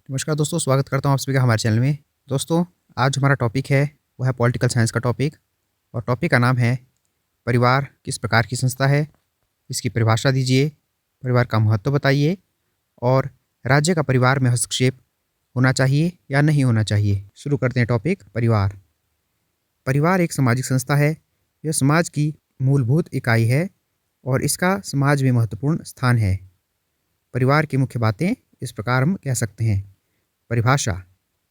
नमस्कार दोस्तों, स्वागत करता हूँ आप सभी का हमारे चैनल में। दोस्तों, आज हमारा टॉपिक है वो है पॉलिटिकल साइंस का टॉपिक। और टॉपिक का नाम है परिवार किस प्रकार की संस्था है, इसकी परिभाषा दीजिए, परिवार का महत्व बताइए और राज्य का परिवार में हस्तक्षेप होना चाहिए या नहीं होना चाहिए। शुरू करते हैं टॉपिक परिवार। परिवार एक सामाजिक संस्था है। यह समाज की मूलभूत इकाई है और इसका समाज में महत्वपूर्ण स्थान है। परिवार की मुख्य बातें इस प्रकार हम कह सकते हैं। परिभाषा: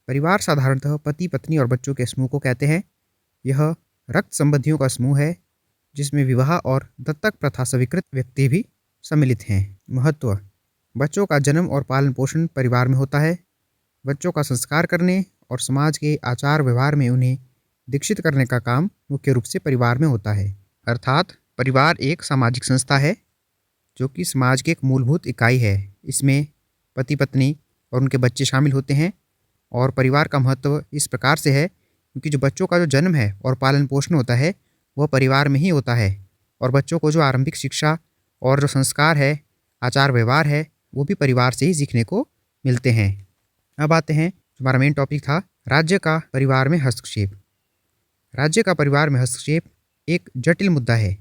परिवार साधारणतः पति पत्नी और बच्चों के समूह को कहते हैं। यह रक्त संबंधियों का समूह है जिसमें विवाह और दत्तक प्रथा स्वीकृत व्यक्ति भी सम्मिलित हैं। महत्व: बच्चों का जन्म और पालन पोषण परिवार में होता है। बच्चों का संस्कार करने और समाज के आचार व्यवहार में उन्हें दीक्षित करने का काम मुख्य रूप से परिवार में होता है। अर्थात परिवार एक सामाजिक संस्था है जो कि समाज की एक मूलभूत इकाई है। इसमें पति पत्नी और उनके बच्चे शामिल होते हैं। और परिवार का महत्व इस प्रकार से है क्योंकि जो बच्चों का जो जन्म है और पालन पोषण होता है वह परिवार में ही होता है। और बच्चों को जो आरंभिक शिक्षा और जो संस्कार है, आचार व्यवहार है, वो भी परिवार से ही सीखने को मिलते हैं। अब आते हैं, हमारा मेन टॉपिक था राज्य का परिवार में हस्तक्षेप। राज्य का परिवार में हस्तक्षेप एक जटिल मुद्दा है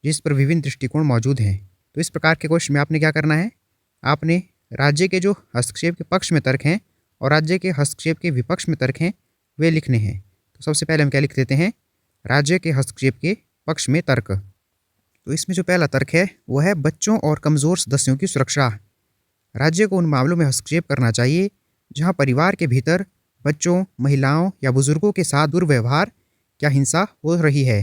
जिस पर विभिन्न दृष्टिकोण मौजूद हैं। तो इस प्रकार के क्वेश्चन में आपने क्या करना है, आपने राज्य के जो हस्तक्षेप के पक्ष में तर्क हैं और राज्य के हस्तक्षेप के विपक्ष में तर्क हैं वे लिखने हैं। तो सबसे पहले हम क्या लिख देते हैं, राज्य के हस्तक्षेप के पक्ष में तर्क। तो इसमें जो पहला तर्क है वो है बच्चों और कमज़ोर सदस्यों की सुरक्षा। राज्य को उन मामलों में हस्तक्षेप करना चाहिए जहां परिवार के भीतर बच्चों, महिलाओं या बुजुर्गों के साथ दुर्व्यवहार या हिंसा हो रही है।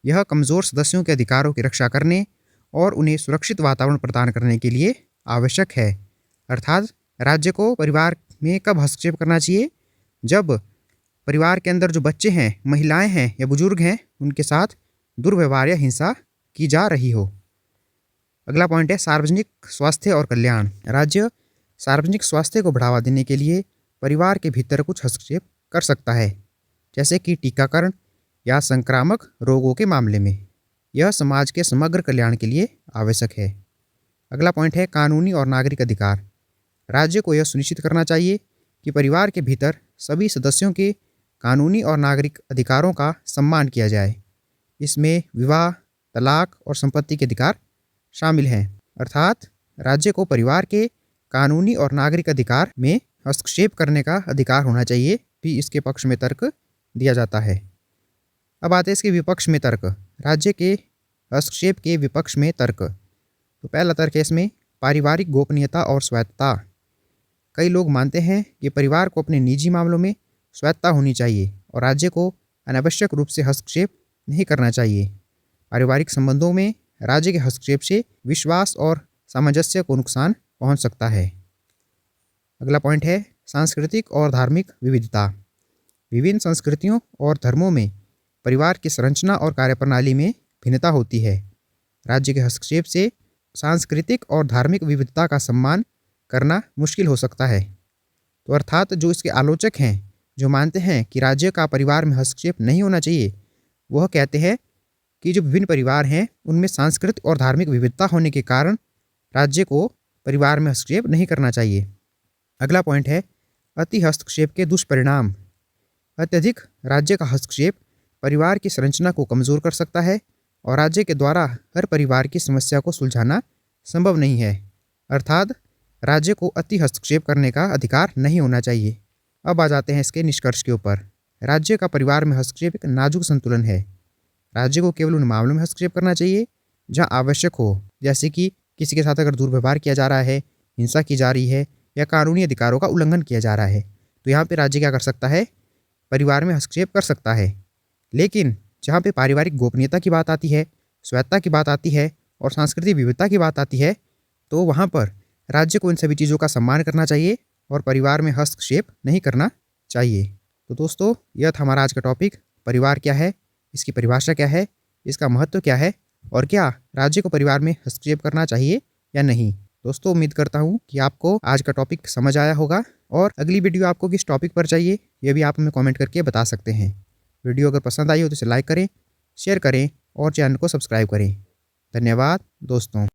यह कमज़ोर सदस्यों के अधिकारों की रक्षा करने और उन्हें सुरक्षित वातावरण प्रदान करने के लिए आवश्यक है। अर्थात राज्य को परिवार में कब हस्तक्षेप करना चाहिए, जब परिवार के अंदर जो बच्चे हैं, महिलाएं हैं या बुजुर्ग हैं उनके साथ दुर्व्यवहार या हिंसा की जा रही हो। अगला पॉइंट है सार्वजनिक स्वास्थ्य और कल्याण। राज्य सार्वजनिक स्वास्थ्य को बढ़ावा देने के लिए परिवार के भीतर कुछ हस्तक्षेप कर सकता है, जैसे कि टीकाकरण या संक्रामक रोगों के मामले में। यह समाज के समग्र कल्याण के लिए आवश्यक है। अगला पॉइंट है कानूनी और नागरिक अधिकार। राज्य को यह सुनिश्चित करना चाहिए कि परिवार के भीतर सभी सदस्यों के कानूनी और नागरिक अधिकारों का सम्मान किया जाए। इसमें विवाह, तलाक और संपत्ति के अधिकार शामिल हैं। अर्थात राज्य को परिवार के कानूनी और नागरिक अधिकार में हस्तक्षेप करने का अधिकार होना चाहिए, भी इसके पक्ष में तर्क दिया जाता है। अब आते हैं इसके विपक्ष में तर्क। राज्य के हस्तक्षेप के विपक्ष में तर्क। तो पहला तर्क है इसमें पारिवारिक गोपनीयता और स्वायत्तता। कई लोग मानते हैं कि परिवार को अपने निजी मामलों में स्वायत्तता होनी चाहिए और राज्य को अनावश्यक रूप से हस्तक्षेप नहीं करना चाहिए। पारिवारिक संबंधों में राज्य के हस्तक्षेप से विश्वास और सामंजस्य को नुकसान पहुंच सकता है। अगला पॉइंट है सांस्कृतिक और धार्मिक विविधता। विभिन्न संस्कृतियों और धर्मों में परिवार की संरचना और कार्यप्रणाली में भिन्नता होती है। राज्य के हस्तक्षेप से सांस्कृतिक और धार्मिक विविधता का सम्मान करना मुश्किल हो सकता है। तो अर्थात जो इसके आलोचक हैं, जो मानते हैं कि राज्य का परिवार में हस्तक्षेप नहीं होना चाहिए, वह कहते हैं कि जो विभिन्न परिवार हैं उनमें सांस्कृतिक और धार्मिक विविधता होने के कारण राज्य को परिवार में हस्तक्षेप नहीं करना चाहिए। अगला पॉइंट है अति हस्तक्षेप के दुष्परिणाम। अत्यधिक राज्य का हस्तक्षेप परिवार की संरचना को कमज़ोर कर सकता है और राज्य के द्वारा हर परिवार की समस्या को सुलझाना संभव नहीं है। अर्थात राज्य को अति हस्तक्षेप करने का अधिकार नहीं होना चाहिए। अब आ जाते हैं इसके निष्कर्ष के ऊपर। राज्य का परिवार में हस्तक्षेप एक नाजुक संतुलन है। राज्य को केवल उन मामलों में हस्तक्षेप करना चाहिए जहां आवश्यक हो, जैसे कि किसी के साथ अगर दुर्व्यवहार किया जा रहा है, हिंसा की जा रही है या कानूनी अधिकारों का उल्लंघन किया जा रहा है, तो यहाँ पर राज्य क्या कर सकता है, परिवार में हस्तक्षेप कर सकता है। लेकिन जहाँ पे पारिवारिक गोपनीयता की बात आती है, स्वायत्तता की बात आती है और सांस्कृतिक विविधता की बात आती है, तो वहाँ पर राज्य को इन सभी चीज़ों का सम्मान करना चाहिए और परिवार में हस्तक्षेप नहीं करना चाहिए। तो दोस्तों, यह था हमारा आज का टॉपिक। परिवार क्या है, इसकी परिभाषा क्या है, इसका महत्व क्या है और क्या राज्य को परिवार में हस्तक्षेप करना चाहिए या नहीं। दोस्तों, उम्मीद करता हूँ कि आपको आज का टॉपिक समझ आया होगा और अगली वीडियो आपको किस टॉपिक पर चाहिए ये भी आप हमें कॉमेंट करके बता सकते हैं। वीडियो अगर पसंद आई हो तो इसे लाइक करें, शेयर करें और चैनल को सब्सक्राइब करें। धन्यवाद दोस्तों।